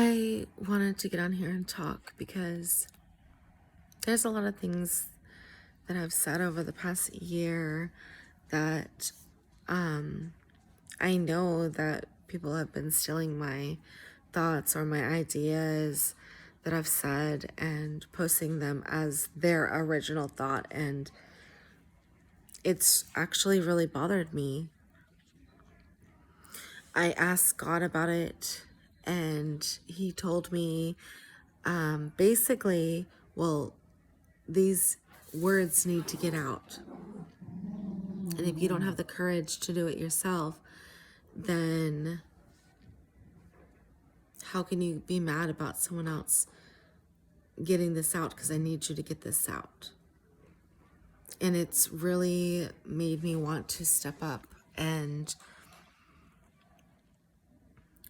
I wanted to get on here and talk because there's a lot of things that I've said over the past year that I know that people have been stealing my thoughts or my ideas that I've said and posting them as their original thought. And it's actually really bothered me. I asked God about it, and He told me basically, well, these words need to get out. And if you don't have the courage to do it yourself, then how can you be mad about someone else getting this out? Because I need you to get this out. And it's really made me want to step up and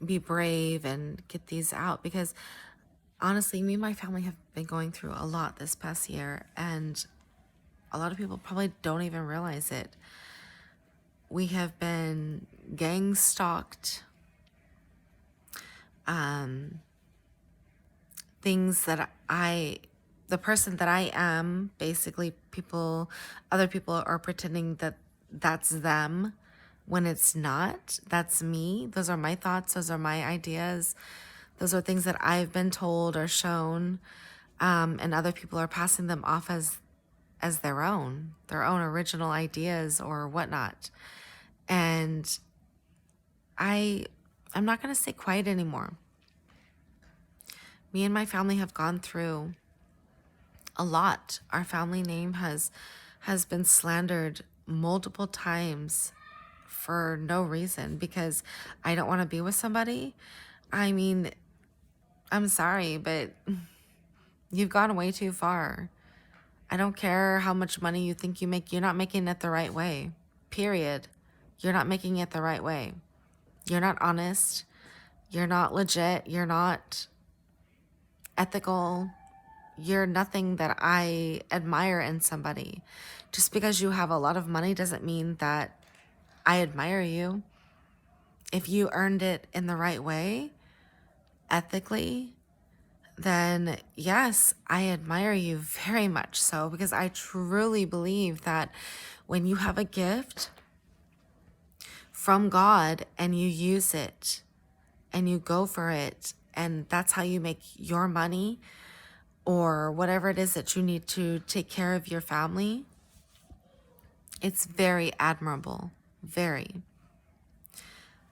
be brave and get these out, because honestly, me and my family have been going through a lot this past year, and a lot of people probably don't even realize it. We have been gang stalked. Things that the person that I am, basically other people are pretending that that's them when it's not. That's me. Those are my thoughts. Those are my ideas. Those are things that I've been told or shown. And other people are passing them off as their own original ideas or whatnot. And I'm not going to stay quiet anymore. Me and my family have gone through a lot. Our family name has been slandered multiple times for no reason, because I don't want to be with somebody. I mean, I'm sorry, but you've gone way too far. I don't care how much money you think you make. You're not making it the right way. Period. You're not making it the right way. You're not honest. You're not legit. You're not ethical. You're nothing that I admire in somebody. Just because you have a lot of money doesn't mean that I admire you. If you earned it in the right way, ethically, then yes, I admire you very much so, because I truly believe that when you have a gift from God and you use it and you go for it, and that's how you make your money or whatever it is that you need to take care of your family, it's very admirable, very.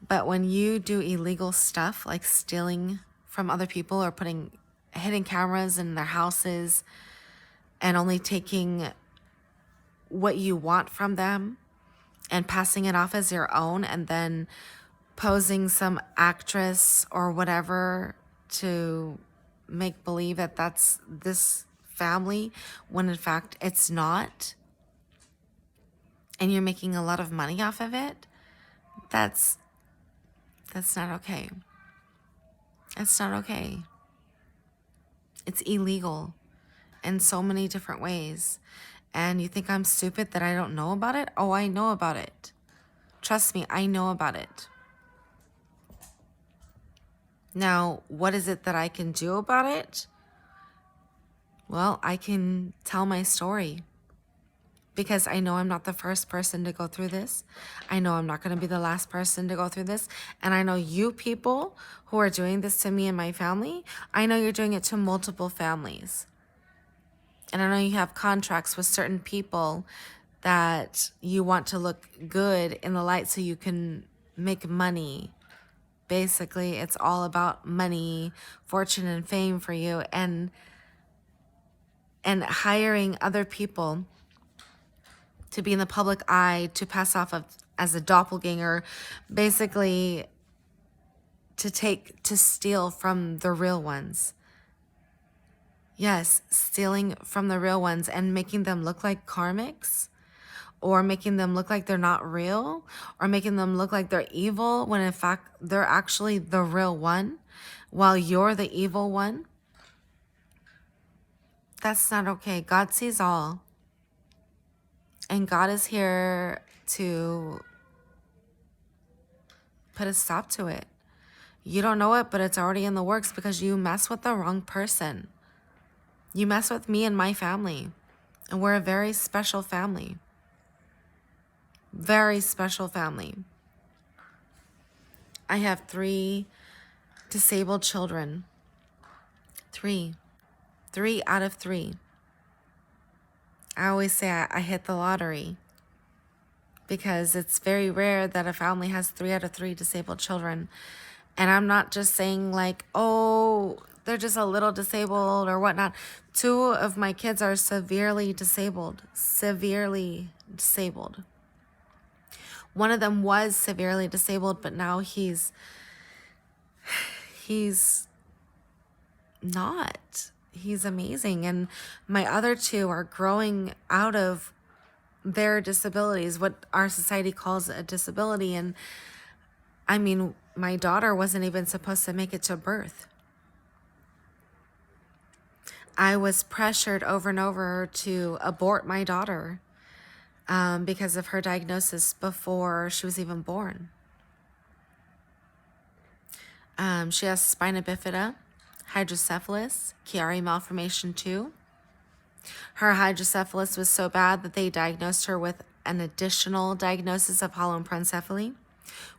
But when you do illegal stuff like stealing from other people or putting hidden cameras in their houses and only taking what you want from them and passing it off as your own, and then posing some actress or whatever to make believe that that's this family, when in fact it's not, and you're making a lot of money off of it, that's not okay. It's not okay. It's illegal in so many different ways. And you think I'm stupid that I don't know about it? Oh, I know about it. Trust me, I know about it. Now, what is it that I can do about it? Well, I can tell my story, because I know I'm not the first person to go through this. I know I'm not going to be the last person to go through this. And I know you people who are doing this to me and my family, I know you're doing it to multiple families. And I know you have contracts with certain people that you want to look good in the light so you can make money. Basically, it's all about money, fortune, and fame for you, and hiring other people to be in the public eye, to pass off as a doppelganger, basically to steal from the real ones. Yes, stealing from the real ones and making them look like karmics, or making them look like they're not real, or making them look like they're evil, when in fact they're actually the real one, while you're the evil one. That's not okay. God sees all. And God is here to put a stop to it. You don't know it, but it's already in the works because you mess with the wrong person. You mess with me and my family. And we're a very special family. Very special family. I have 3 disabled children. 3. 3 out of 3. I always say I hit the lottery because it's very rare that a family has 3 out of 3 disabled children. And I'm not just saying like, oh, they're just a little disabled or whatnot. 2 of my kids are severely disabled. Severely disabled. One of them was severely disabled, but now he's not. He's amazing. And my other 2 are growing out of their disabilities, what our society calls a disability. And I mean, my daughter wasn't even supposed to make it to birth. I was pressured over and over to abort my daughter because of her diagnosis before she was even born. She has spina bifida, hydrocephalus, Chiari malformation 2. Her hydrocephalus was so bad that they diagnosed her with an additional diagnosis of holoprosencephaly,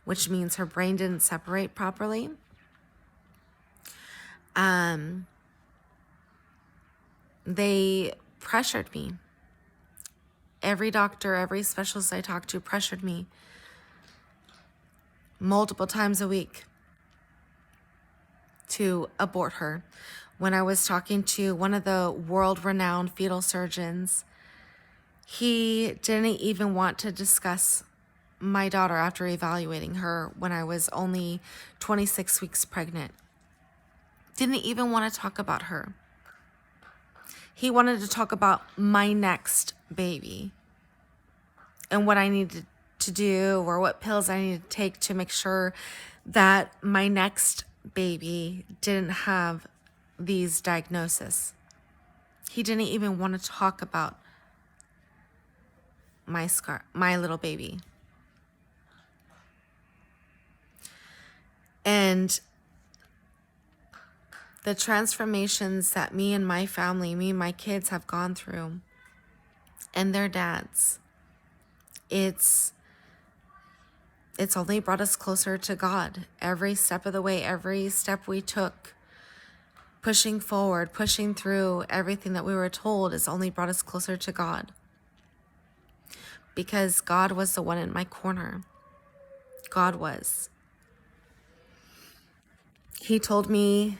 which means her brain didn't separate properly. They pressured me. Every doctor, every specialist I talked to pressured me multiple times a week to abort her. When I was talking to one of the world-renowned fetal surgeons, he didn't even want to discuss my daughter after evaluating her when I was only 26 weeks pregnant. Didn't even want to talk about her. He wanted to talk about my next baby and what I needed to do or what pills I needed to take to make sure that my next baby didn't have these diagnoses. He didn't even want to talk about my little baby. And the transformations that me and my family, me and my kids have gone through, and their dads, it's only brought us closer to God. Every step of the way, every step we took, pushing forward, pushing through everything that we were told has only brought us closer to God. Because God was the one in my corner. God was. He told me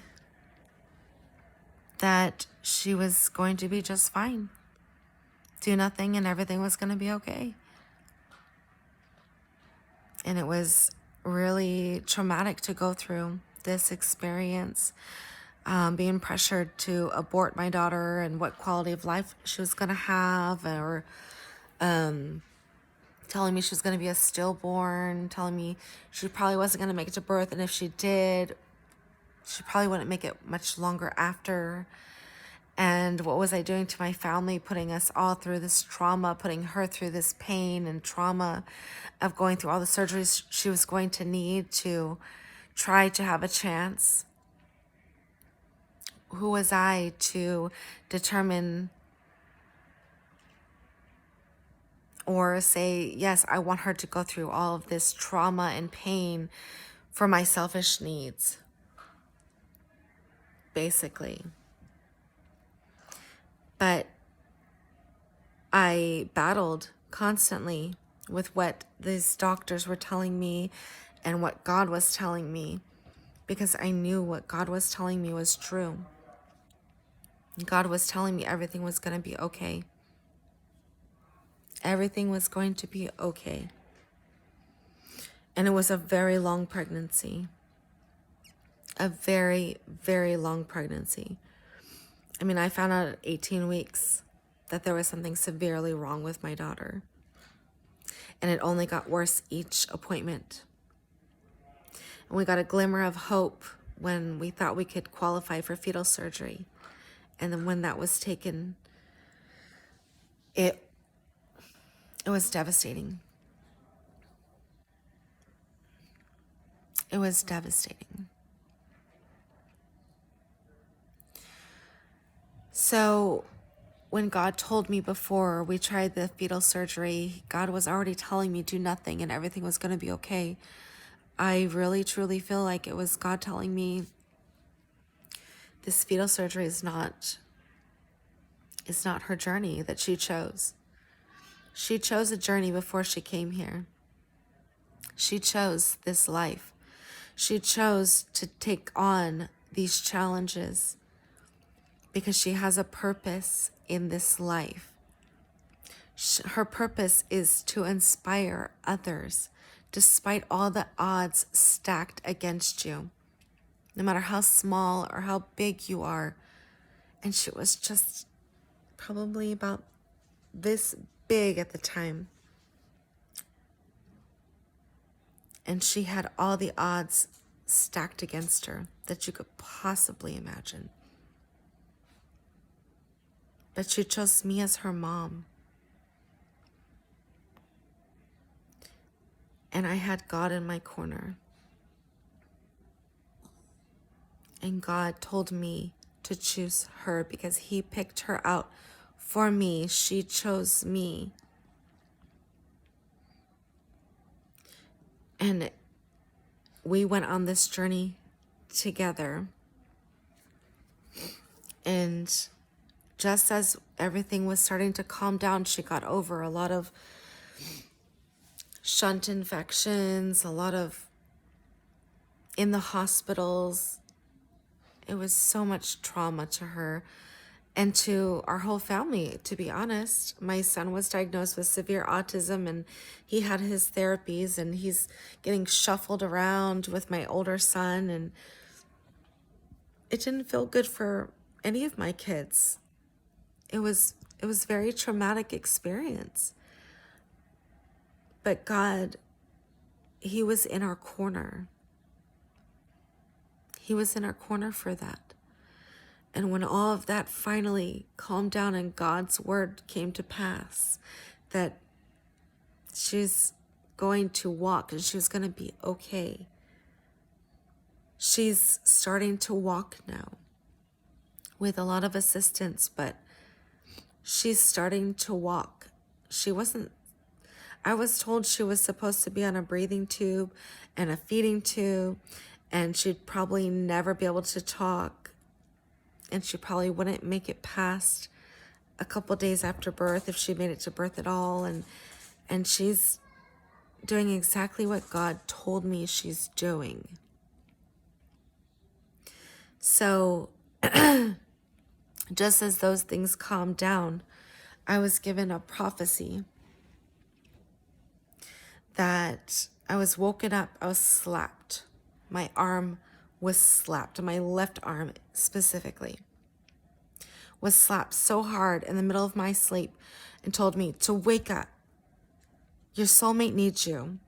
that she was going to be just fine. Do nothing and everything was going to be okay. And it was really traumatic to go through this experience, being pressured to abort my daughter and what quality of life she was going to have, or telling me she was going to be a stillborn, telling me she probably wasn't going to make it to birth, and if she did, she probably wouldn't make it much longer after. And what was I doing to my family, putting us all through this trauma, putting her through this pain and trauma of going through all the surgeries she was going to need to try to have a chance? Who was I to determine or say, yes, I want her to go through all of this trauma and pain for my selfish needs, basically. But I battled constantly with what these doctors were telling me and what God was telling me, because I knew what God was telling me was true. God was telling me everything was going to be okay. Everything was going to be okay. And it was a very long pregnancy. A very, very long pregnancy. I mean, I found out at 18 weeks that there was something severely wrong with my daughter. And it only got worse each appointment. And we got a glimmer of hope when we thought we could qualify for fetal surgery. And then when that was taken, it was devastating. It was devastating. So when God told me before we tried the fetal surgery, God was already telling me do nothing and everything was going to be okay. I really truly feel like it was God telling me this fetal surgery is not her journey that she chose. She chose a journey before she came here. She chose this life. She chose to take on these challenges because she has a purpose in this life. Her purpose is to inspire others despite all the odds stacked against you, no matter how small or how big you are. And she was just probably about this big at the time. And she had all the odds stacked against her that you could possibly imagine. But she chose me as her mom. And I had God in my corner. And God told me to choose her because He picked her out for me. She chose me. And we went on this journey together. And just as everything was starting to calm down, she got over a lot of shunt infections, a lot of in the hospitals. It was so much trauma to her and to our whole family, to be honest. My son was diagnosed with severe autism and he had his therapies and he's getting shuffled around with my older son, and it didn't feel good for any of my kids. It was very traumatic experience. But God, He was in our corner. He was in our corner for that. And when all of that finally calmed down and God's word came to pass, that she's going to walk and she was going to be okay. She's starting to walk now with a lot of assistance, but she's starting to walk. I was told she was supposed to be on a breathing tube and a feeding tube, and she'd probably never be able to talk, and she probably wouldn't make it past a couple days after birth, if she made it to birth at all. And she's doing exactly what God told me she's doing. So just as those things calmed down, I was given a prophecy that I was woken up, I was slapped. My arm was slapped, my left arm specifically was slapped so hard in the middle of my sleep and told me to wake up. Your soulmate needs you.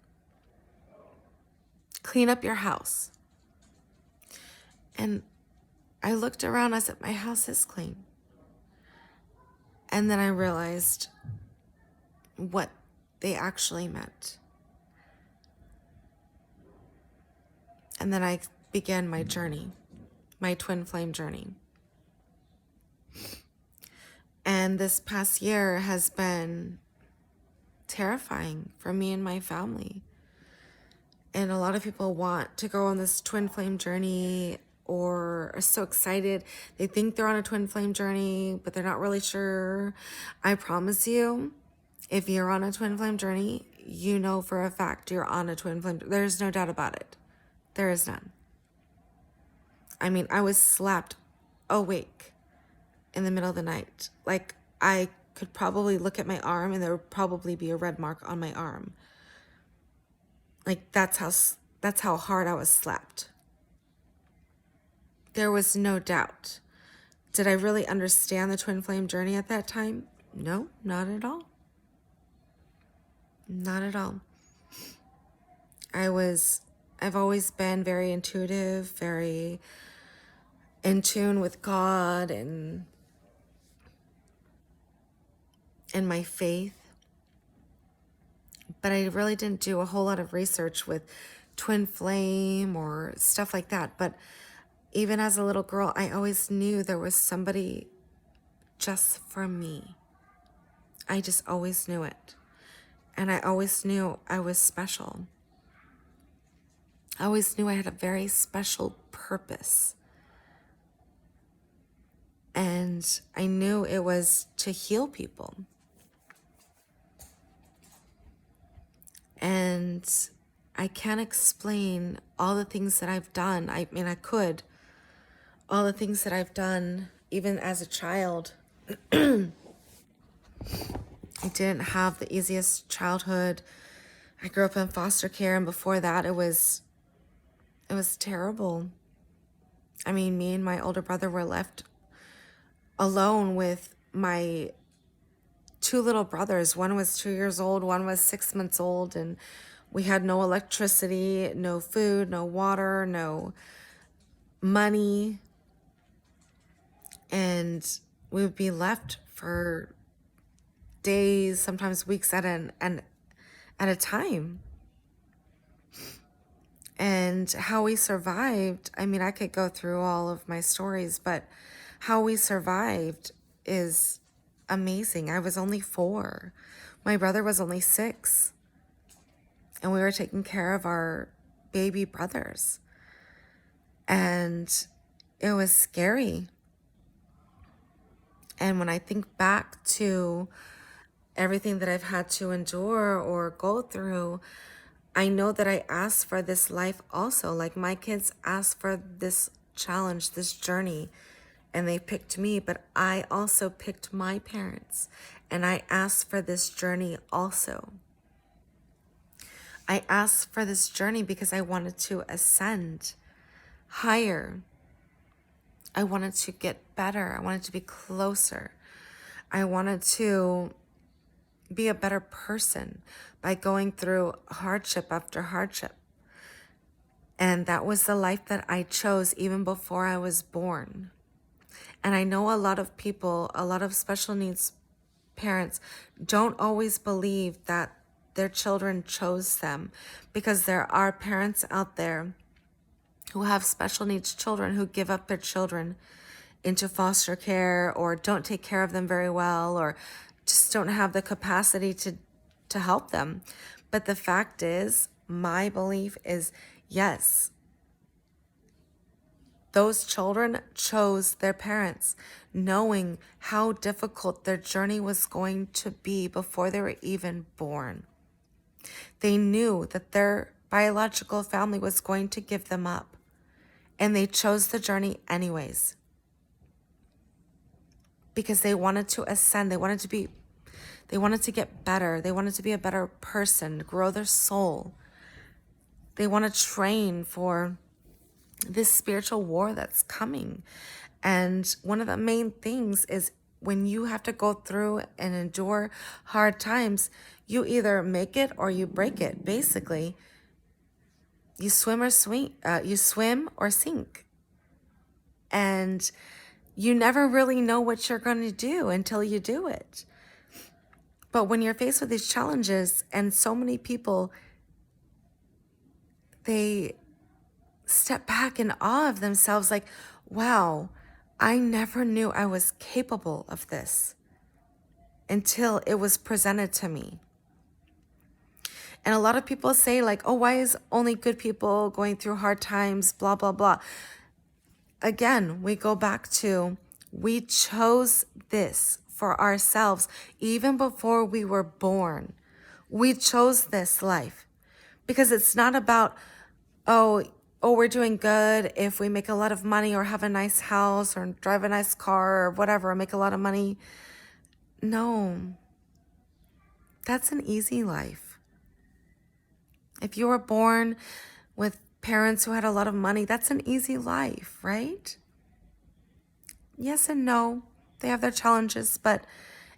Clean up your house. And I looked around, I said, my house is clean. And then I realized what they actually meant. And then I began my journey, my twin flame journey. And this past year has been terrifying for me and my family. And a lot of people want to go on this twin flame journey or are so excited. They think they're on a twin flame journey, but they're not really sure. I promise you, if you're on a twin flame journey, you know for a fact you're on a twin flame. There's no doubt about it. There is none. I mean, I was slapped awake in the middle of the night. Like, I could probably look at my arm and there would probably be a red mark on my arm. Like, that's how hard I was slapped. There was no doubt. Did I really understand the twin flame journey at that time? No, not at all. Not at all. I've always been very intuitive, very in tune with God and my faith. But I really didn't do a whole lot of research with twin flame or stuff like that. But even as a little girl, I always knew there was somebody just for me. I just always knew it. And I always knew I was special. I always knew I had a very special purpose. And I knew it was to heal people. And I can't explain all the things that I've done. I mean, I could. All the things that I've done, even as a child. I didn't have the easiest childhood. I grew up in foster care, and before that, it was terrible. I mean, me and my older brother were left alone with my two little brothers. One was 2 years old, one was 6 months old, and we had no electricity, no food, no water, no money. And we would be left for days, sometimes weeks at a time. And how we survived, I mean, I could go through all of my stories, but how we survived is amazing. I was only 4. My brother was only 6. And we were taking care of our baby brothers. And it was scary. And when I think back to everything that I've had to endure or go through, I know that I asked for this life also. Like my kids asked for this challenge, this journey, and they picked me, but I also picked my parents, and I asked for this journey also. I asked for this journey because I wanted to ascend higher. I wanted to get better. I wanted to be closer. I wanted to be a better person by going through hardship after hardship. And that was the life that I chose even before I was born. And I know a lot of people, a lot of special needs parents don't always believe that their children chose them, because there are parents out there who have special needs children who give up their children into foster care or don't take care of them very well or just don't have the capacity to help them. But the fact is, my belief is, yes, those children chose their parents, knowing how difficult their journey was going to be before they were even born. They knew that their biological family was going to give them up, and they chose the journey anyways because they wanted to ascend. They wanted to get better. They wanted to be a better person, grow their soul. They want to train for this spiritual war that's coming. And one of the main things is when you have to go through and endure hard times, you either make it or you break it. Basically, you swim or sink. And you never really know what you're going to do until you do it. But when you're faced with these challenges, and so many people, they step back in awe of themselves, like, wow, I never knew I was capable of this until it was presented to me. And a lot of people say, like, oh, why is only good people going through hard times, blah, blah, blah. Again, we go back to, we chose this for ourselves even before we were born. We chose this life because it's not about, oh, we're doing good if we make a lot of money or have a nice house or drive a nice car or whatever, or make a lot of money. No, that's an easy life. If you were born with parents who had a lot of money, that's an easy life, right? Yes and no. They have their challenges, but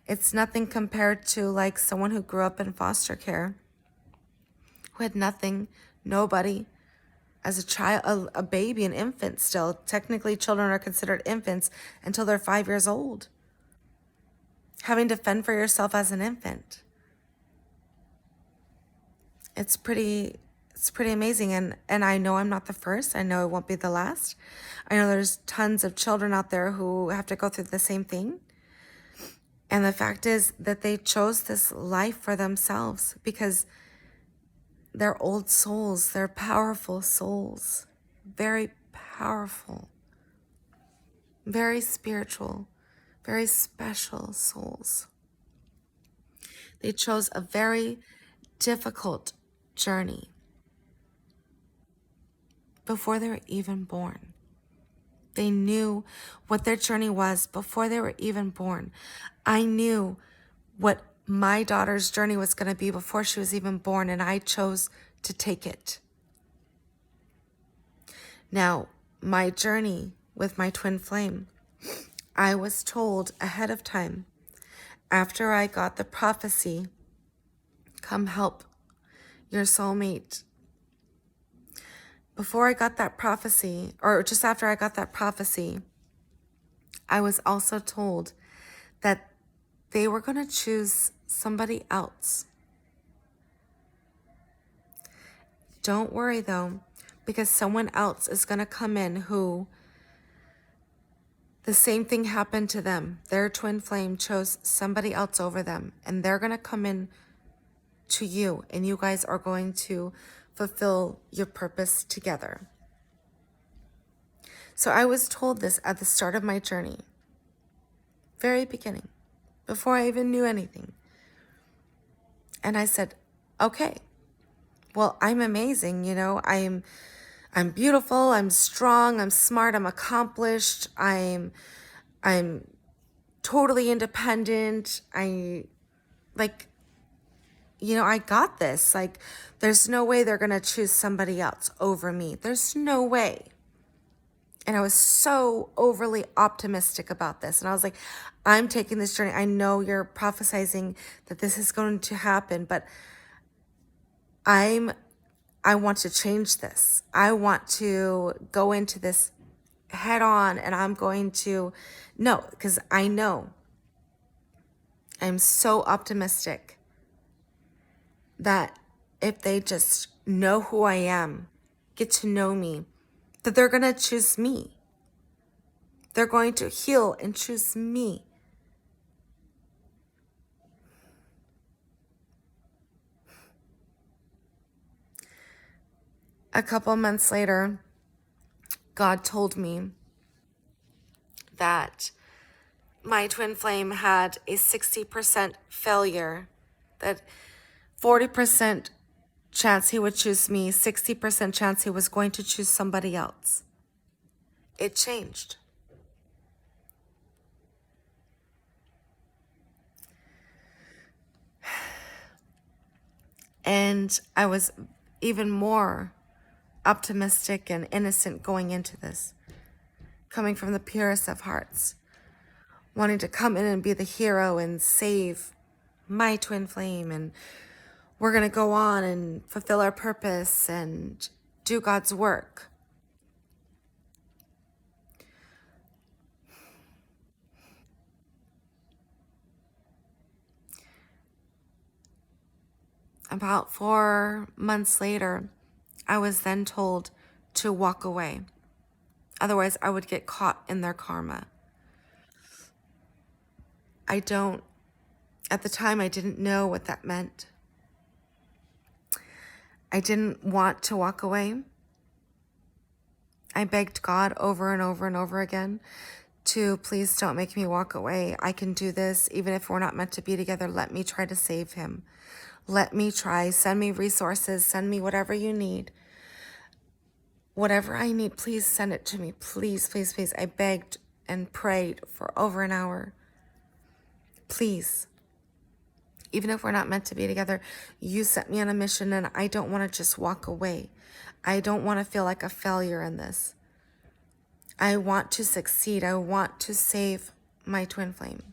it's nothing compared to like someone who grew up in foster care, who had nothing, nobody. As a child, a baby, an infant still. Technically, children are considered infants until they're 5 years old. Having to fend for yourself as an infant. It's pretty amazing. And I know I'm not the first. I know it won't be the last. I know there's tons of children out there who have to go through the same thing. And the fact is that they chose this life for themselves because they're old souls, they're powerful souls, very powerful, very spiritual, very special souls. They chose a very difficult journey before they were even born. They knew what their journey was before they were even born. I knew what my daughter's journey was going to be before she was even born, and I chose to take it. Now, my journey with my twin flame, I was told ahead of time, after I got the prophecy, come help your soulmate. Before I got that prophecy, or just after I got that prophecy, I was also told that they were going to choose somebody else. Don't worry though, because someone else is going to come in who the same thing happened to them. Their twin flame chose somebody else over them, and they're going to come in to you, and you guys are going to fulfill your purpose together. So I was told this at the start of my journey, very beginning, before I even knew anything. And I said, okay, well, I'm amazing, you know, I'm beautiful, I'm strong, I'm smart, I'm accomplished, I'm totally independent. I got this. Like, there's no way they're going to choose somebody else over me. There's no way. And I was so overly optimistic about this. And I was like, I'm taking this journey. I know you're prophesizing that this is going to happen, but I want to change this. I want to go into this head on, and I'm going to because I know I'm so optimistic that if they just know who I am, get to know me, that they're going to choose me. They're going to heal and choose me. A couple months later, God told me that my twin flame had a 60% failure, that 40% chance he would choose me, 60% chance he was going to choose somebody else. It changed. And I was even more optimistic and innocent going into this, coming from the purest of hearts, wanting to come in and be the hero and save my twin flame, and we're going to go on and fulfill our purpose and do God's work. About 4 months later, I was then told to walk away. Otherwise, I would get caught in their karma. At the time, I didn't know what that meant. I didn't want to walk away. I begged God over and over and over again to please don't make me walk away. I can do this. Even if we're not meant to be together, let me try to save him. Let me try. Send me resources. Send me whatever you need. Whatever I need, please send it to me. Please, please, please. I begged and prayed for over an hour. Please. Even if we're not meant to be together, you sent me on a mission, and I don't want to just walk away. I don't want to feel like a failure in this. I want to succeed. I want to save my twin flame.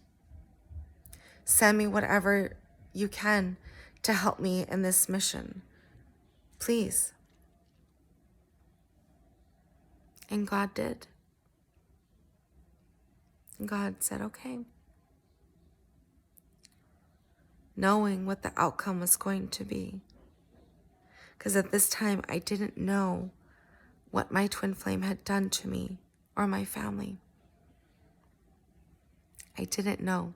Send me whatever you can to help me in this mission. Please. And God did. And God said, okay. Knowing what the outcome was going to be. Because at this time, I didn't know what my twin flame had done to me or my family. I didn't know.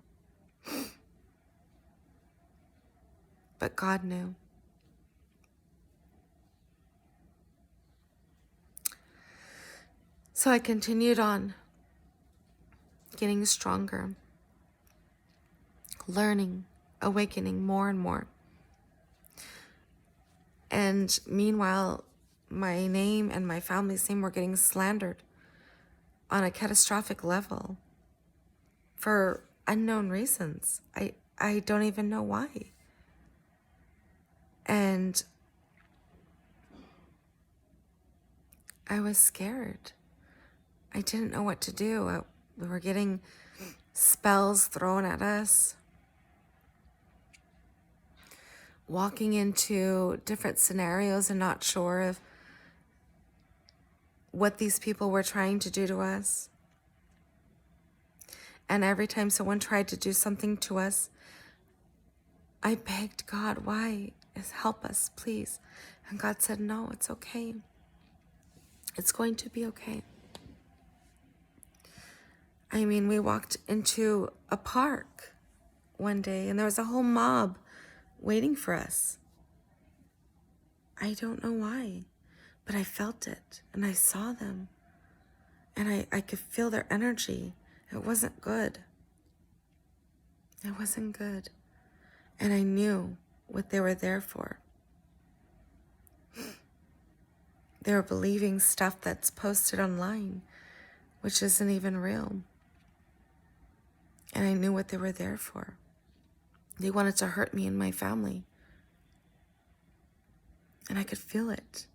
But God knew. So I continued on, getting stronger, learning, awakening more and more. And meanwhile, my name and my family's name were getting slandered on a catastrophic level for unknown reasons. I don't even know why. And I was scared. I didn't know what to do. We were getting spells thrown at us, walking into different scenarios and not sure of what these people were trying to do to us. And every time someone tried to do something to us, I begged God, why? Help us, please. And God said, no, it's okay. It's going to be okay. I mean, we walked into a park one day and there was a whole mob waiting for us. I don't know why, but I felt it and I saw them and I could feel their energy. It wasn't good. It wasn't good. And I knew what they were there for. They were believing stuff that's posted online, which isn't even real. And I knew what they were there for. They wanted to hurt me and my family. And I could feel it.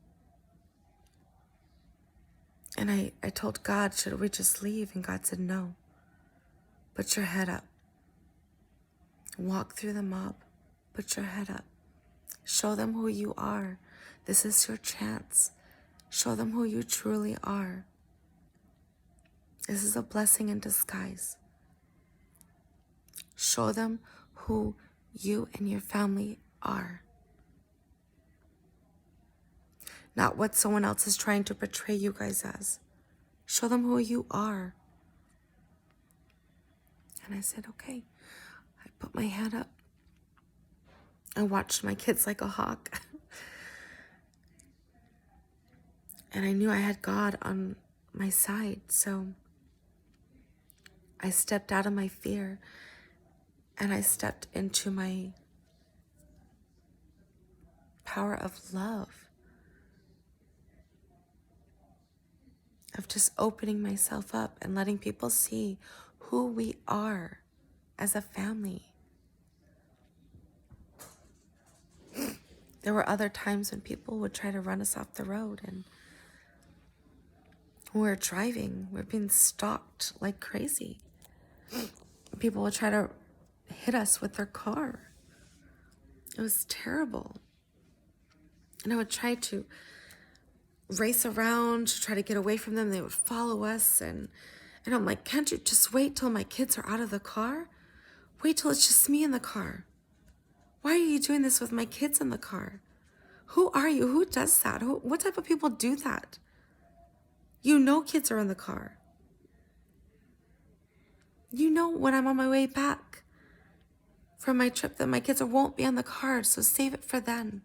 And I told God, should we just leave? And God said, no. Put your head up. Walk through the mob. Put your head up. Show them who you are. This is your chance. Show them who you truly are. This is a blessing in disguise. Show them who you and your family are. Not what someone else is trying to portray you guys as. Show them who you are. And I said, okay. I put my head up. I watched my kids like a hawk. And I knew I had God on my side. So I stepped out of my fear and I stepped into my power of love, of just opening myself up and letting people see who we are as a family. There were other times when people would try to run us off the road, and when we're driving, we're being stalked like crazy. People would try to hit us with their car. It was terrible. And I would try to race around to try to get away from them. They would follow us, and I'm like, can't you just wait till my kids are out of the car? Wait till it's just me in the car. Why are you doing this with my kids in the car? Who are you? Who does that? What type of people do that? You know kids are in the car. You know when I'm on my way back from my trip that my kids won't be on the car, so save it for then.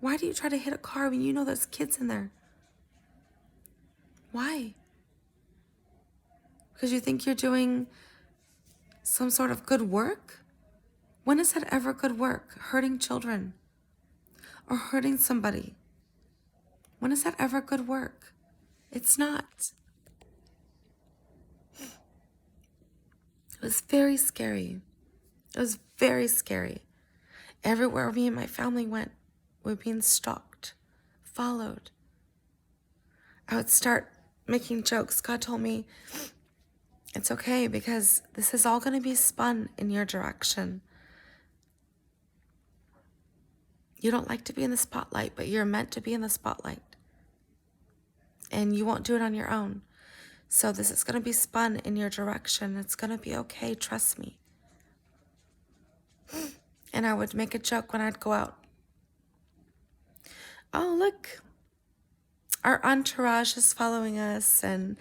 Why do you try to hit a car when you know there's kids in there? Why? Because you think you're doing some sort of good work? When is that ever good work? Hurting children or hurting somebody. When is that ever good work? It's not. It was very scary. It was very scary. Everywhere me and my family went, we were being stalked, followed. I would start making jokes. God told me, it's okay because this is all going to be spun in your direction. You don't like to be in the spotlight, but you're meant to be in the spotlight. And you won't do it on your own. So this is going to be spun in your direction. It's going to be okay. Trust me. And I would make a joke when I'd go out. Oh, look, our entourage is following us and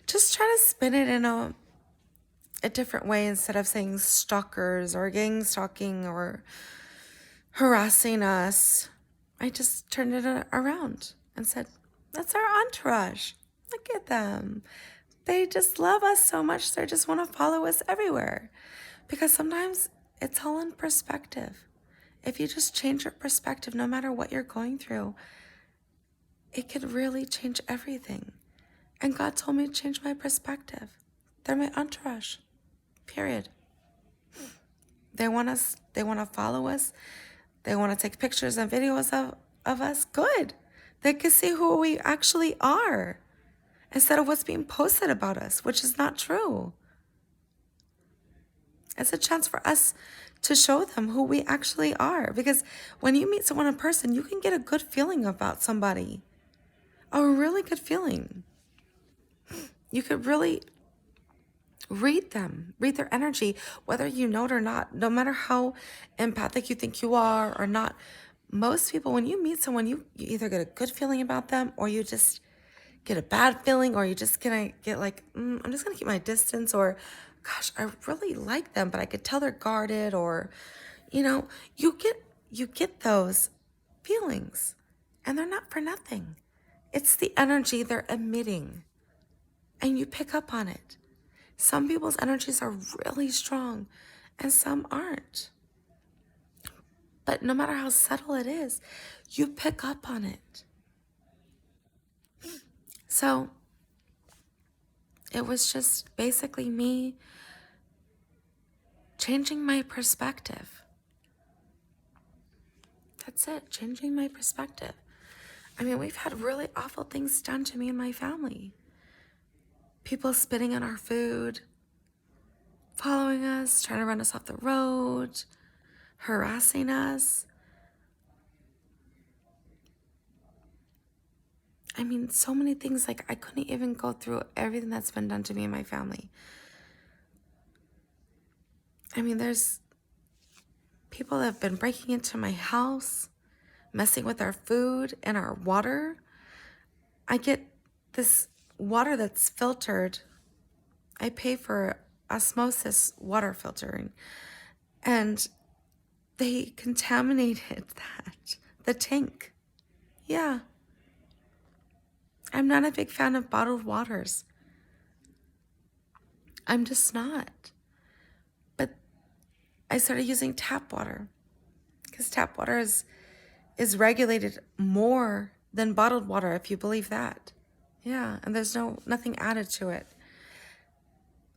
just try to spin it in a different way instead of saying stalkers or gang stalking or harassing us. I just turned it around and said, that's our entourage. Look at them. They just love us so much. They just want to follow us everywhere. Because sometimes it's all in perspective. If you just change your perspective, no matter what you're going through, it could really change everything. And God told me to change my perspective. They're my entourage. Period. They want us, they want to follow us. They want to take pictures and videos of us. Good. They can see who we actually are instead of what's being posted about us, which is not true. It's a chance for us to show them who we actually are. Because when you meet someone in person, you can get a good feeling about somebody. A really good feeling. You could really read them, read their energy, whether you know it or not, no matter how empathic you think you are or not. Most people, when you meet someone, you either get a good feeling about them or you just get a bad feeling, or you just gonna get like, I'm just gonna keep my distance, or gosh, I really like them, but I could tell they're guarded, or, you get those feelings and they're not for nothing. It's the energy they're emitting and you pick up on it. Some people's energies are really strong and some aren't. But no matter how subtle it is, you pick up on it. So it was just basically me changing my perspective. That's it, changing my perspective. I mean, we've had really awful things done to me and my family. People spitting on our food, following us, trying to run us off the road, harassing us. I mean, so many things, like I couldn't even go through everything that's been done to me and my family. I mean, there's people that have been breaking into my house, messing with our food and our water. I get this water that's filtered. I pay for osmosis water filtering, and they contaminated the tank. Yeah. I'm not a big fan of bottled waters. I'm just not. But I started using tap water because tap water is regulated more than bottled water, if you believe that. Yeah, and there's nothing added to it.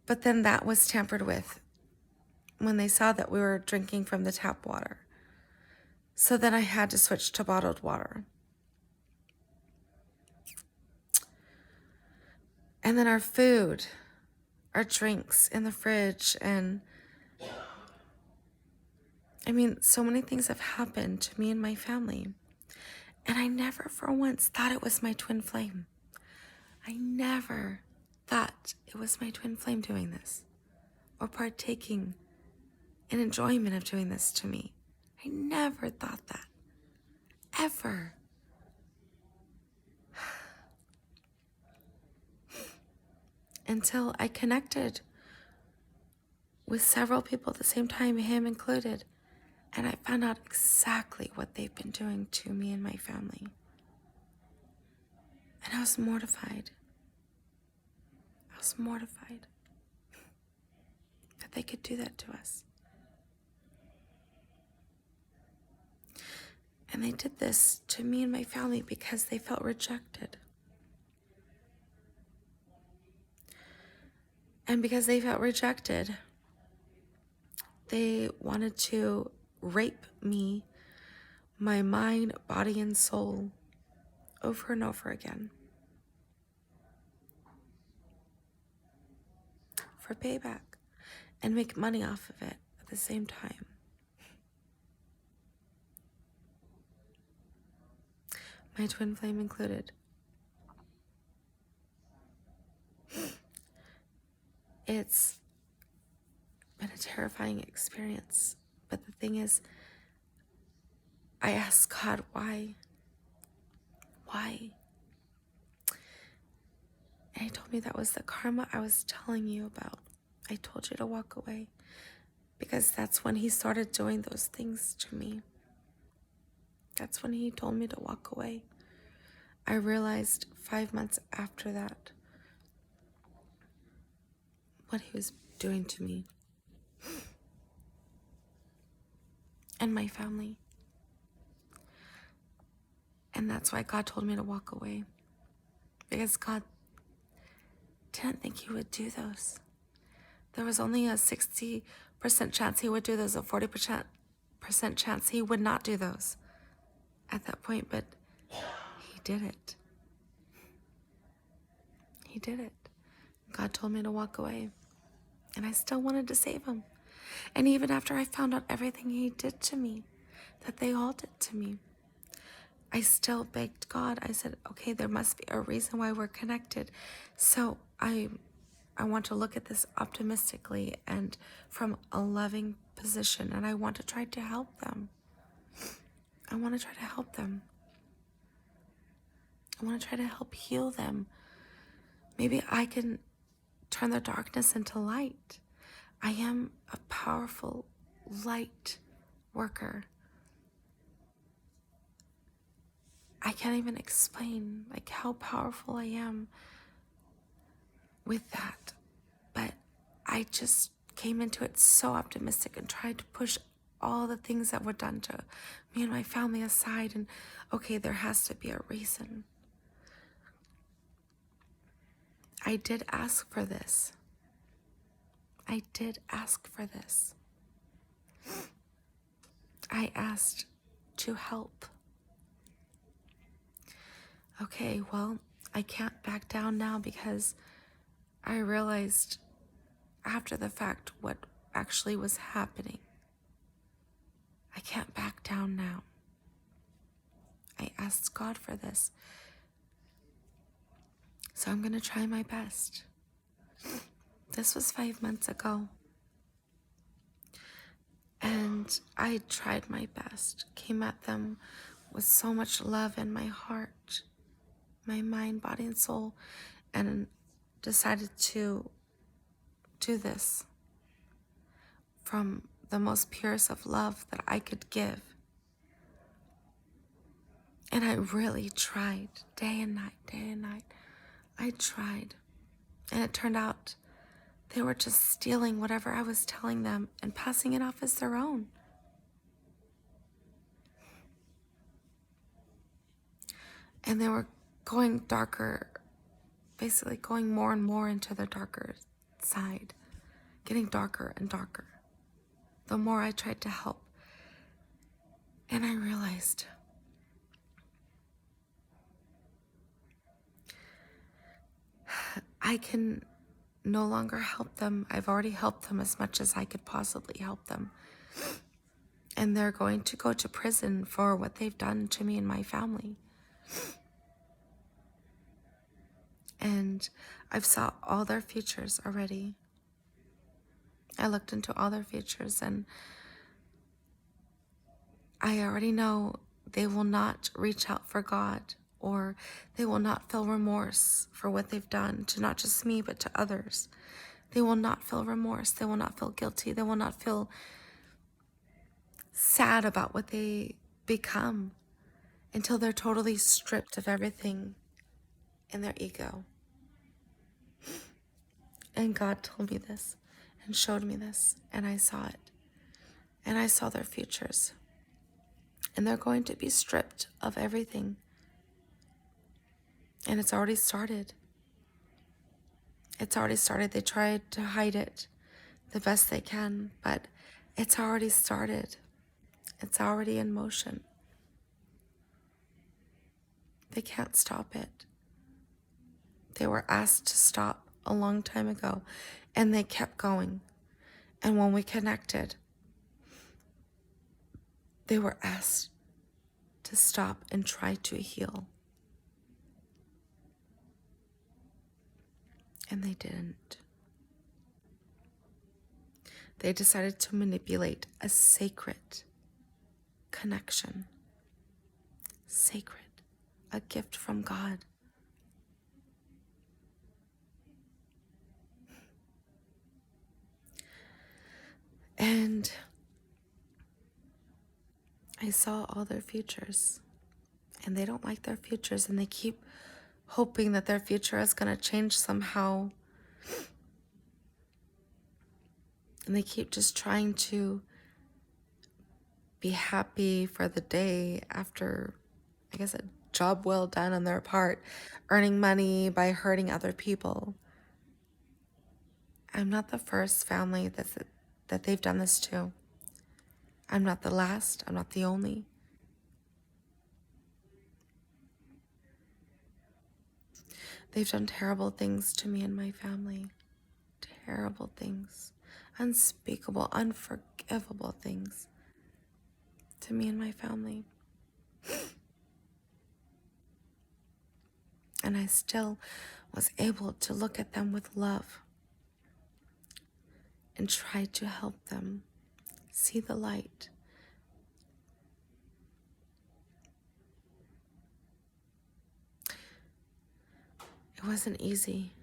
But then that was tampered with when they saw that we were drinking from the tap water. So then I had to switch to bottled water. And then our food, our drinks in the fridge, and I mean, so many things have happened to me and my family. And I never for once thought it was my twin flame. I never thought it was my twin flame doing this or partaking in enjoyment of doing this to me. I never thought that. Ever. Until I connected with several people at the same time, him included, and I found out exactly what they've been doing to me and my family. And I was mortified. I was mortified that they could do that to us. And they did this to me and my family because they felt rejected. And because they felt rejected, they wanted to rape me, my mind, body, and soul, over and over again. For payback. And make money off of it at the same time. My twin flame included. It's been a terrifying experience. But the thing is, I asked God, why? Why? And he told me that was the karma I was telling you about. I told you to walk away because that's when he started doing those things to me. That's when he told me to walk away. I realized 5 months after that what he was doing to me and my family. And that's why God told me to walk away, because God didn't think he would do those. There was only a 60% chance he would do those, a 40% chance he would not do those at that point, but he did it. He did it. God told me to walk away, and I still wanted to save him. And even after I found out everything he did to me, that they all did to me, I still begged God. I said, okay, there must be a reason why we're connected. So I want to look at this optimistically and from a loving position, and I want to try to help them. I want to try to help them. I want to try to help heal them. Maybe I can turn their darkness into light. I am a powerful light worker. I can't even explain like how powerful I am with that. But I just came into it so optimistic and tried to push all the things that were done to me and my family aside, and okay, there has to be a reason. I did ask for this. I did ask for this. I asked to help. Okay, well, I can't back down now because I realized after the fact what actually was happening. I can't back down now. I asked God for this. So I'm going to try my best. This was 5 months ago. And I tried my best. Came at them with so much love in my heart, my mind, body, and soul, and decided to do this from the most purest of love that I could give. And I really tried day and night, day and night. I tried. And it turned out they were just stealing whatever I was telling them and passing it off as their own. And they were going darker, basically going more and more into the darker side, getting darker and darker the more I tried to help. And I realized I can no longer help them. I've already helped them as much as I could possibly help them. And they're going to go to prison for what they've done to me and my family. And I've saw all their futures already. I looked into all their futures, and I already know they will not reach out for God, or they will not feel remorse for what they've done to not just me, but to others. They will not feel remorse. They will not feel guilty. They will not feel sad about what they become until they're totally stripped of everything in their ego. And God told me this and showed me this, and I saw it. And I saw their futures. And they're going to be stripped of everything. And it's already started. It's already started. They tried to hide it the best they can, but it's already started. It's already in motion. They can't stop it. They were asked to stop a long time ago, and they kept going. And when we connected, they were asked to stop and try to heal. And they didn't. They decided to manipulate a sacred connection. Sacred. A gift from God. And I saw all their futures, and they don't like their futures, and they keep hoping that their future is going to change somehow. And they keep just trying to be happy for the day after, I guess, a job well done on their part, earning money by hurting other people. I'm not the first family that they've done this to. I'm not the last. I'm not the only. They've done terrible things to me and my family. Terrible things. Unspeakable, unforgivable things to me and my family. And I still was able to look at them with love and try to help them see the light. It wasn't easy.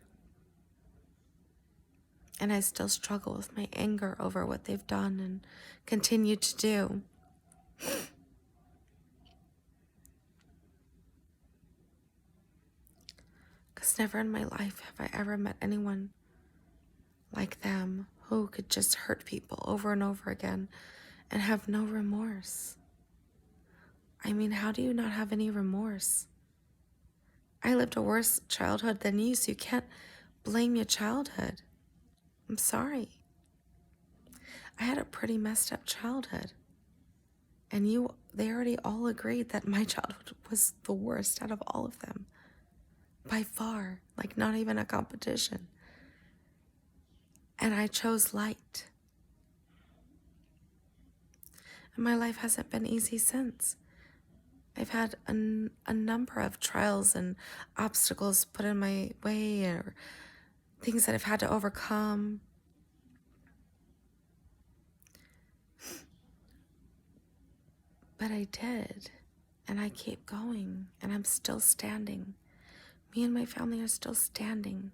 And I still struggle with my anger over what they've done and continue to do. Because never in my life have I ever met anyone like them who could just hurt people over and over again and have no remorse. I mean, how do you not have any remorse? I lived a worse childhood than you, so you can't blame your childhood. I'm sorry. I had a pretty messed up childhood. And they already all agreed that my childhood was the worst out of all of them. By far, like not even a competition. And I chose light. And my life hasn't been easy since. I've had a number of trials and obstacles put in my way, or things that I've had to overcome. But I did, and I keep going, and I'm still standing. Me and my family are still standing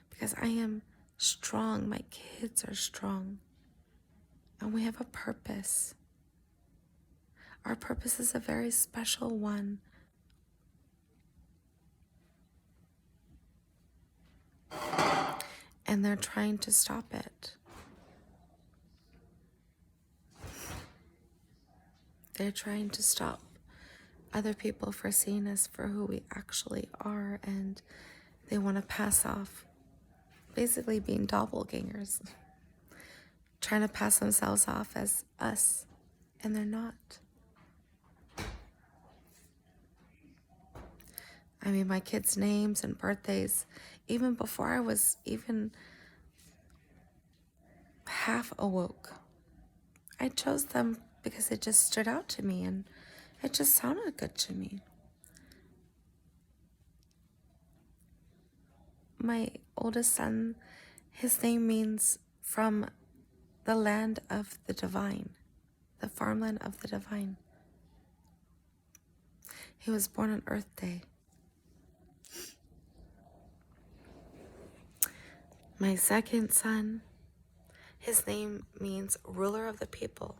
because I am strong. My kids are strong, and we have a purpose. Our purpose is a very special one. And they're trying to stop it. They're trying to stop other people for seeing us for who we actually are, and they want to pass off basically being doppelgangers, trying to pass themselves off as us, and they're not. I mean, my kids' names and birthdays, even before I was even half awoke, I chose them because it just stood out to me and it just sounded good to me. My oldest son, his name means from the land of the divine, the farmland of the divine. He was born on Earth Day. My second son, his name means ruler of the people.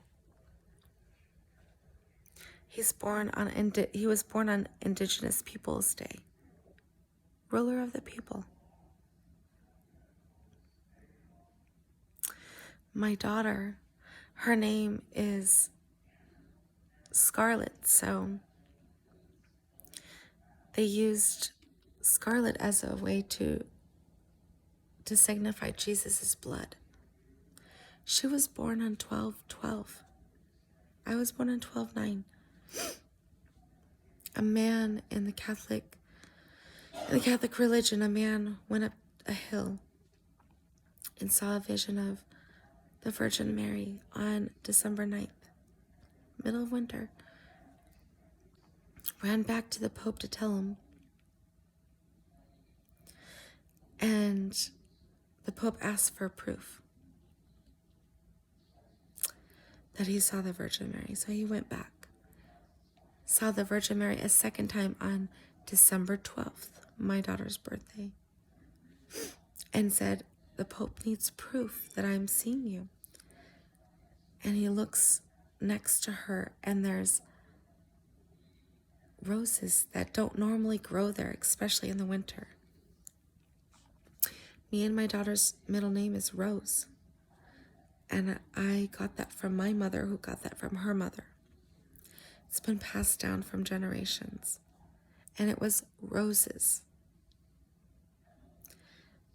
He was born on Indigenous Peoples Day. Ruler of the people. My daughter, her name is Scarlet, so they used scarlet as a way to signify Jesus' blood. She was born on 12/12. I was born on 12/9. A man in the Catholic religion, a man went up a hill and saw a vision of the Virgin Mary on December 9th, middle of winter. Ran back to the Pope to tell him. And the Pope asked for proof that he saw the Virgin Mary. So he went back, saw the Virgin Mary a second time on December 12th, my daughter's birthday, and said, the Pope needs proof that I'm seeing you. And he looks next to her, and there's roses that don't normally grow there, especially in the winter. Me and my daughter's middle name is Rose. And I got that from my mother, who got that from her mother. It's been passed down from generations. And it was roses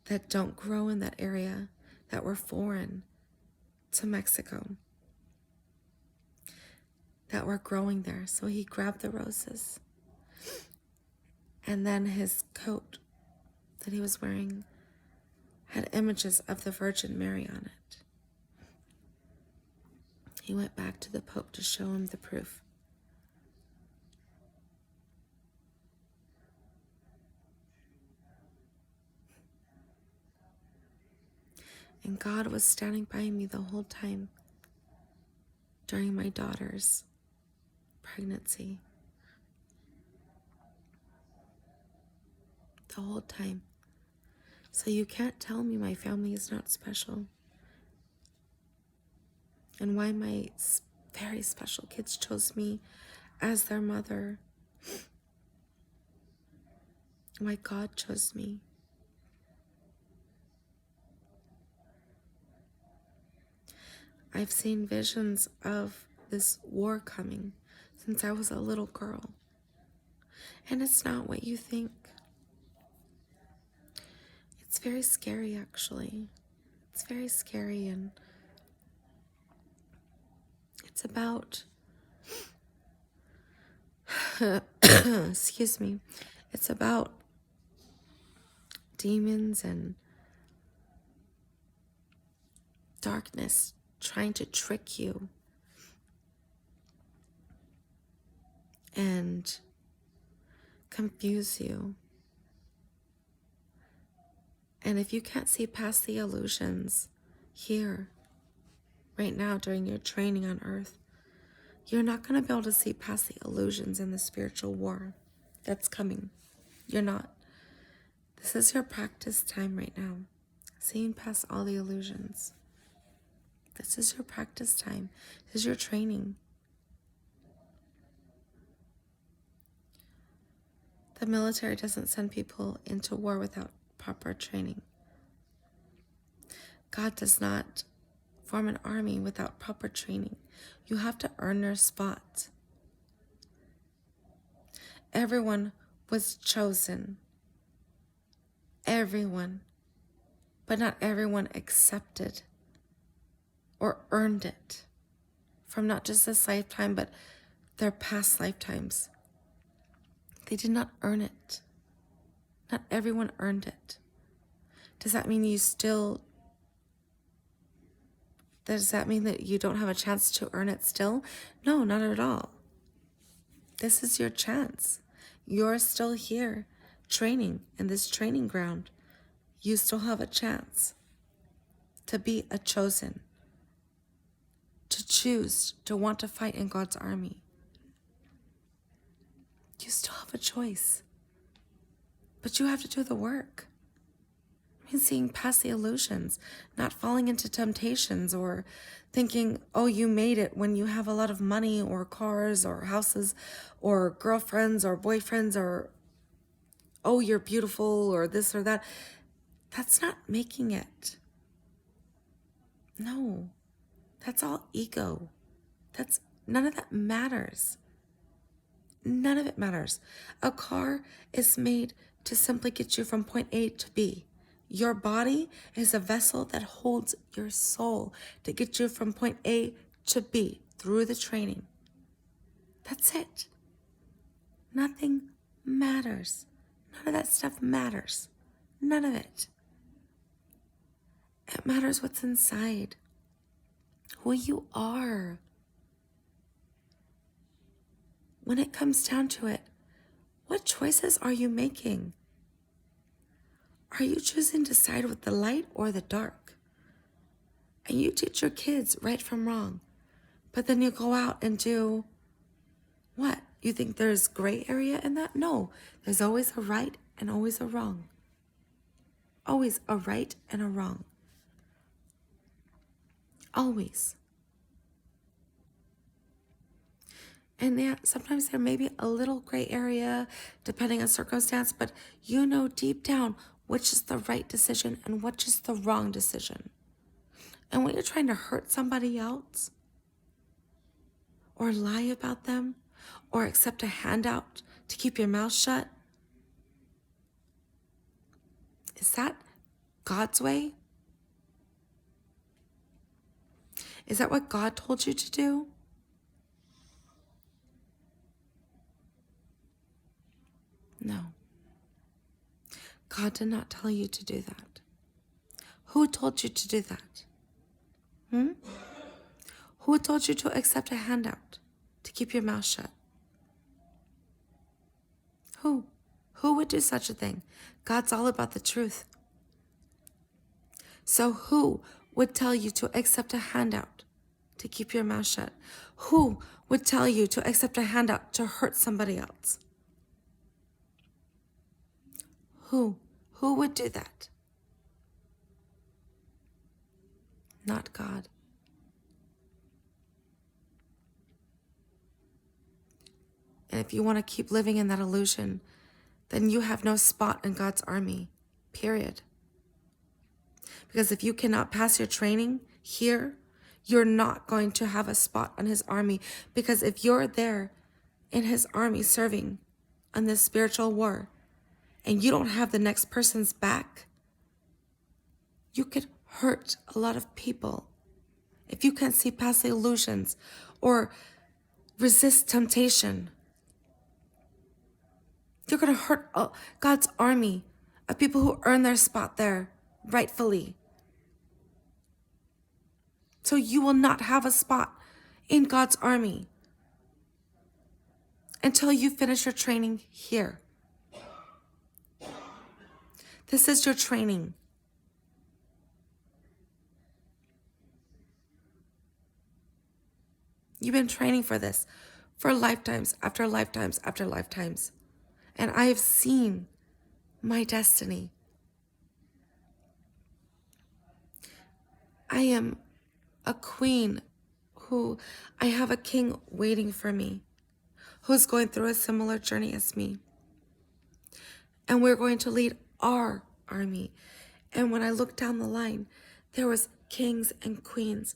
that don't grow in that area, that were foreign to Mexico, that were growing there. So he grabbed the roses. And then his coat that he was wearing had images of the Virgin Mary on it. He went back to the Pope to show him the proof. And God was standing by me the whole time during my daughter's pregnancy. The whole time. So you can't tell me my family is not special. And why my very special kids chose me as their mother. Why God chose me. I've seen visions of this war coming since I was a little girl. And it's not what you think. It's very scary, actually. It's very scary, and it's about, excuse me, it's about demons and darkness trying to trick you and confuse you. And if you can't see past the illusions here, right now, during your training on earth, you're not going to be able to see past the illusions in the spiritual war that's coming. You're not. This is your practice time right now, seeing past all the illusions. This is your practice time. This is your training. The military doesn't send people into war without proper training. God does not form an army without proper training. You have to earn your spot. Everyone was chosen. Everyone. But not everyone accepted or earned it from not just this lifetime, but their past lifetimes. They did not earn it. Not everyone earned it. Does that mean does that mean that you don't have a chance to earn it still? No, not at all. This is your chance. You're still here training in this training ground. You still have a chance to be a chosen, to choose to want to fight in God's army. You still have a choice, but you have to do the work. I mean, seeing past the illusions, not falling into temptations or thinking, oh, you made it when you have a lot of money or cars or houses or girlfriends or boyfriends, or, oh, you're beautiful or this or that. That's not making it. No, that's all ego. None of that matters. None of it matters. A car is made to simply get you from point A to B. Your body is a vessel that holds your soul to get you from point A to B through the training. That's it. Nothing matters. None of that stuff matters. None of it. It matters what's inside, who you are. When it comes down to it, what choices are you making? Are you choosing to side with the light or the dark? And you teach your kids right from wrong, but then you go out and do what? You think there's gray area in that? No, there's always a right and always a wrong. Always a right and a wrong. Always. And yeah, sometimes there may be a little gray area depending on circumstance, but you know deep down which is the right decision and which is the wrong decision. And when you're trying to hurt somebody else or lie about them or accept a handout to keep your mouth shut, is that God's way? Is that what God told you to do? No. God did not tell you to do that. Who told you to do that? Who told you to accept a handout to keep your mouth shut? Who? Who would do such a thing? God's all about the truth. So who would tell you to accept a handout to keep your mouth shut? Who would tell you to accept a handout to hurt somebody else? Who? Who would do that? Not God. And if you want to keep living in that illusion, then you have no spot in God's army, period. Because if you cannot pass your training here, you're not going to have a spot on his army. Because if you're there in his army serving on this spiritual war and you don't have the next person's back, you could hurt a lot of people. If you can't see past the illusions or resist temptation, you're going to hurt God's army of people who earn their spot there rightfully. So you will not have a spot in God's army until you finish your training here. This is your training. You've been training for this for lifetimes after lifetimes after lifetimes. And I have seen my destiny. I am a queen I have a king waiting for me who's going through a similar journey as me. And we're going to lead our army. And when I looked down the line, there was kings and queens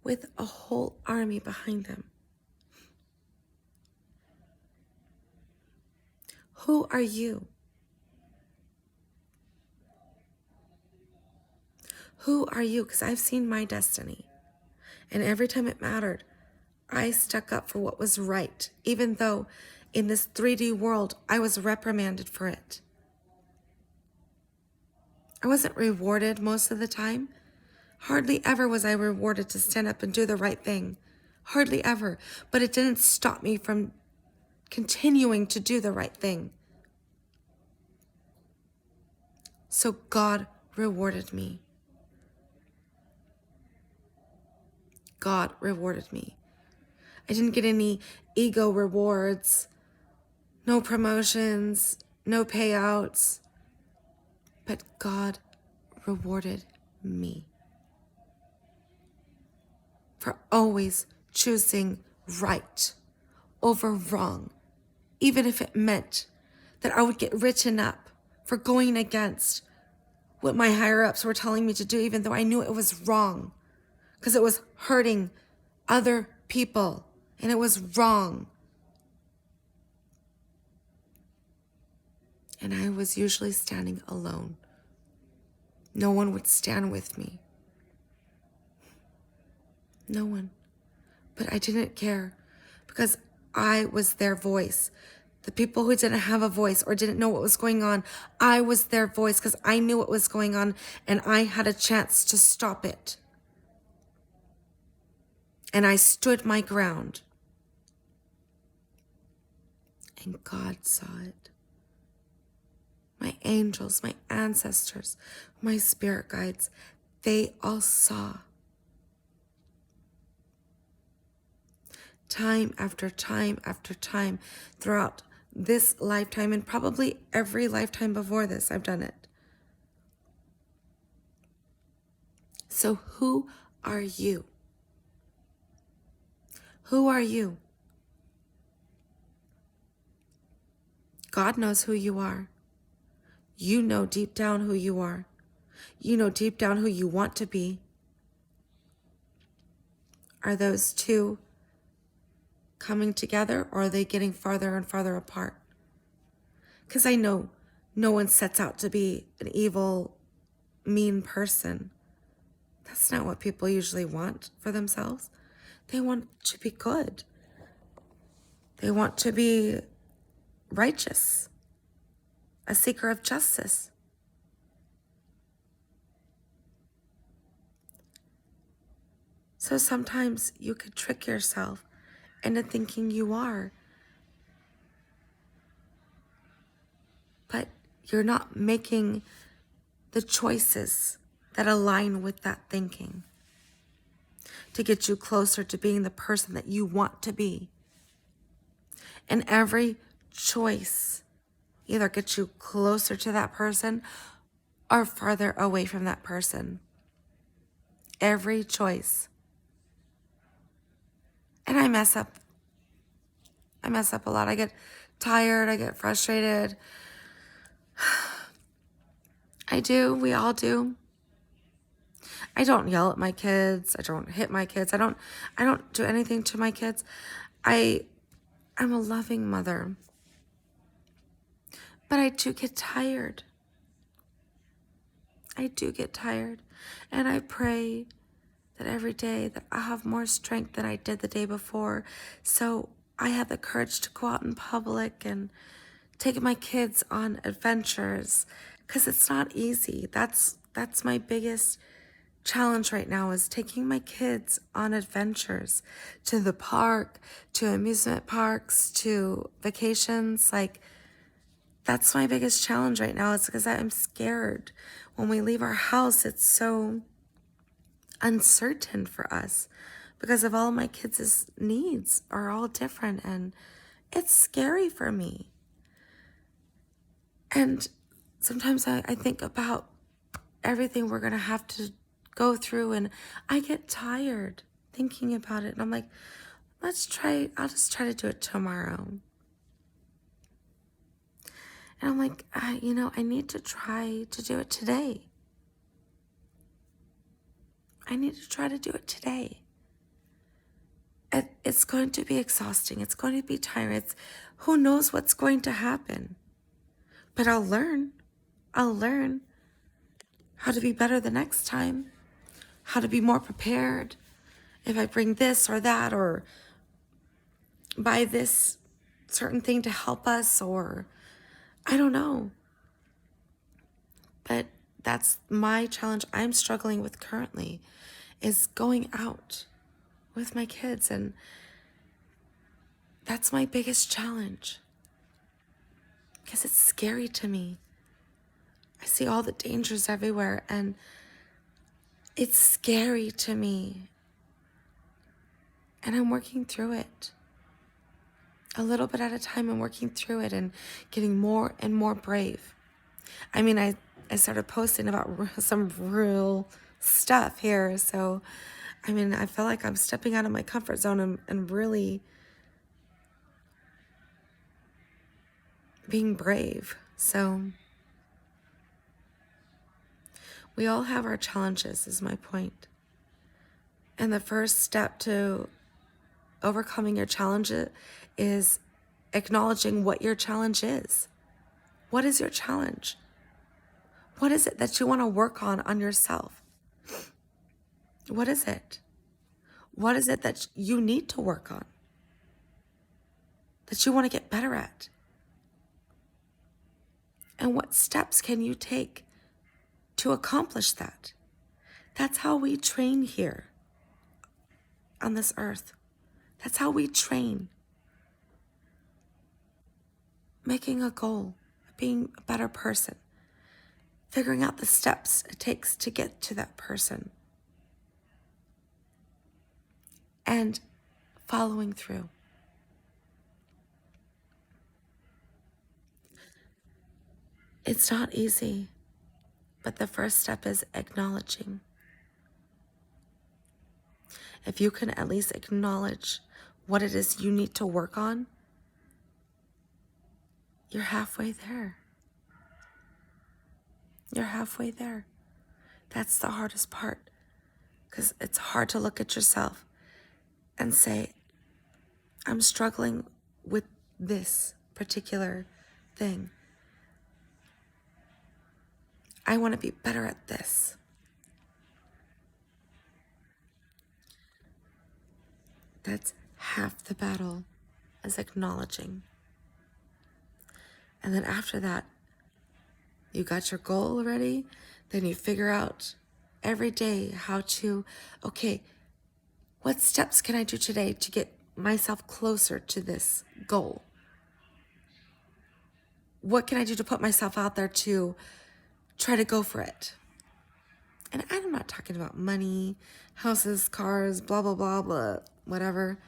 with a whole army behind them. Who are you? Who are you? Because I've seen my destiny. And every time it mattered, I stuck up for what was right, even though in this 3D world, I was reprimanded for it. I wasn't rewarded most of the time. Hardly ever was I rewarded to stand up and do the right thing. Hardly ever. But it didn't stop me from continuing to do the right thing. So God rewarded me. God rewarded me. I didn't get any ego rewards, no promotions, no payouts, but God rewarded me for always choosing right over wrong, even if it meant that I would get written up for going against what my higher-ups were telling me to do, even though I knew it was wrong, because it was hurting other people, and it was wrong. And I was usually standing alone. No one would stand with me. No one. But I didn't care because I was their voice. The people who didn't have a voice or didn't know what was going on, I was their voice because I knew what was going on and I had a chance to stop it. And I stood my ground. And God saw it. My angels, my ancestors, my spirit guides, they all saw. Time after time after time throughout this lifetime and probably every lifetime before this, I've done it. So who are you? Who are you? God knows who you are. You know deep down who you are. You know deep down who you want to be. Are those two coming together, or are they getting farther and farther apart? Because I know no one sets out to be an evil, mean person. That's not what people usually want for themselves. They want to be good. They want to be righteous, a seeker of justice. So sometimes you could trick yourself into thinking you are, but you're not making the choices that align with that thinking to get you closer to being the person that you want to be. And every choice either gets you closer to that person or farther away from that person. Every choice. And I mess up. I mess up a lot. I get tired. I get frustrated. I do. We all do. I don't yell at my kids. I don't hit my kids. I don't do anything to my kids. I'm a loving mother. But I do get tired. I do get tired. And I pray that every day that I have more strength than I did the day before. So I have the courage to go out in public and take my kids on adventures, because it's not easy. That's my biggest challenge right now, is taking my kids on adventures to the park, to amusement parks, to vacations. Like, that's my biggest challenge right now, is because I'm scared. When we leave our house, it's so uncertain for us because of all my kids' needs are all different, and it's scary for me. And sometimes I think about everything we're going to have to go through, and I get tired thinking about it. And I'm like, I'll just try to do it tomorrow. And I'm like, I need to try to do it today. I need to try to do it today. It's going to be exhausting. It's going to be tiring. Who knows what's going to happen. But I'll learn. I'll learn how to be better the next time, how to be more prepared if I bring this or that, or buy this certain thing to help us, or I don't know. But that's my challenge I'm struggling with currently, is going out with my kids. And that's my biggest challenge, because it's scary to me. I see all the dangers everywhere, and it's scary to me. And I'm working through it. A little bit at a time, I'm working through it and getting more and more brave. I mean, I started posting about some real stuff here. So, I mean, I feel like I'm stepping out of my comfort zone and really being brave. So, we all have our challenges, is my point. And the first step to overcoming your challenge is acknowledging what your challenge is. What is your challenge? What is it that you want to work on yourself? What is it? What is it that you need to work on? That you want to get better at? And what steps can you take to accomplish that? That's how we train here on this earth. That's how we train. Making a goal, being a better person, figuring out the steps it takes to get to that person, and following through. It's not easy, but the first step is acknowledging. If you can at least acknowledge what it is you need to work on, you're halfway there. You're halfway there. That's the hardest part, because it's hard to look at yourself and say, I'm struggling with this particular thing. I want to be better at this. That's half the battle, is acknowledging. And then after that, you got your goal already. Then you figure out every day how to, okay, what steps can I do today to get myself closer to this goal? What can I do to put myself out there to try to go for it? And I'm not talking about money, houses, cars, blah, blah, blah, blah, whatever.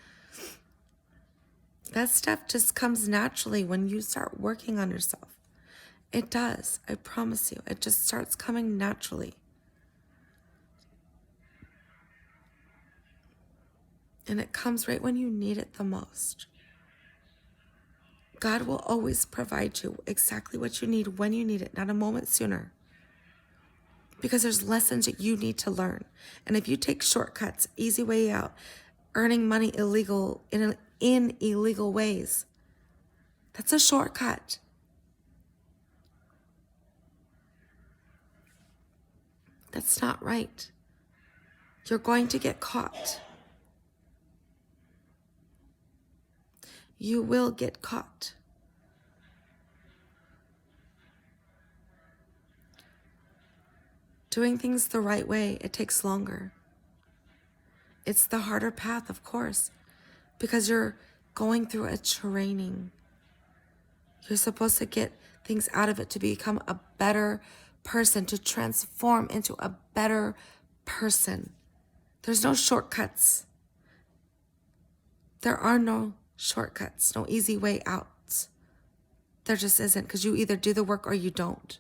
That stuff just comes naturally when you start working on yourself. It does, I promise you. It just starts coming naturally. And it comes right when you need it the most. God will always provide you exactly what you need when you need it, not a moment sooner. Because there's lessons that you need to learn. And if you take shortcuts, easy way out, earning money in illegal ways, that's a shortcut. That's not right. You're going to get caught. You will get caught. Doing things the right way, it takes longer. It's the harder path, of course, because you're going through a training. You're supposed to get things out of it to become a better person, to transform into a better person. There's no shortcuts. There are no shortcuts, no easy way out. There just isn't, because you either do the work or you don't.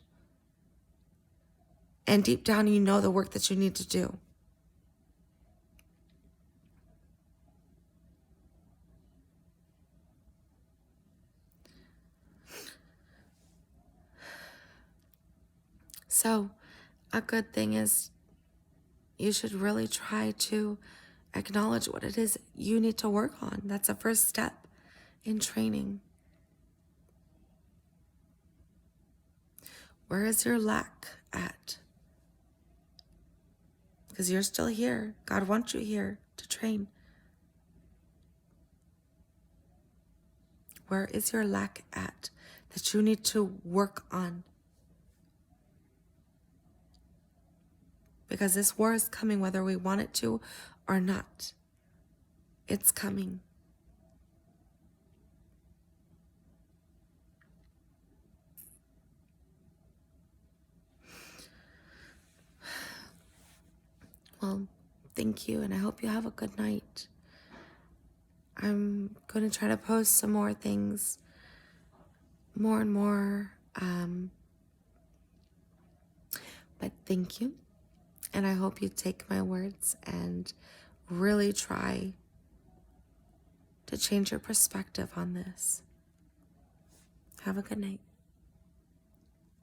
And deep down, you know the work that you need to do. So, a good thing is you should really try to acknowledge what it is you need to work on. That's a first step in training. Where is your lack at? Because you're still here. God wants you here to train. Where is your lack at that you need to work on? Because this war is coming whether we want it to or not. It's coming. Well, thank you, and I hope you have a good night. I'm going to try to post some more things, more and more. But thank you, and I hope you take my words and really try to change your perspective on this. Have a good night.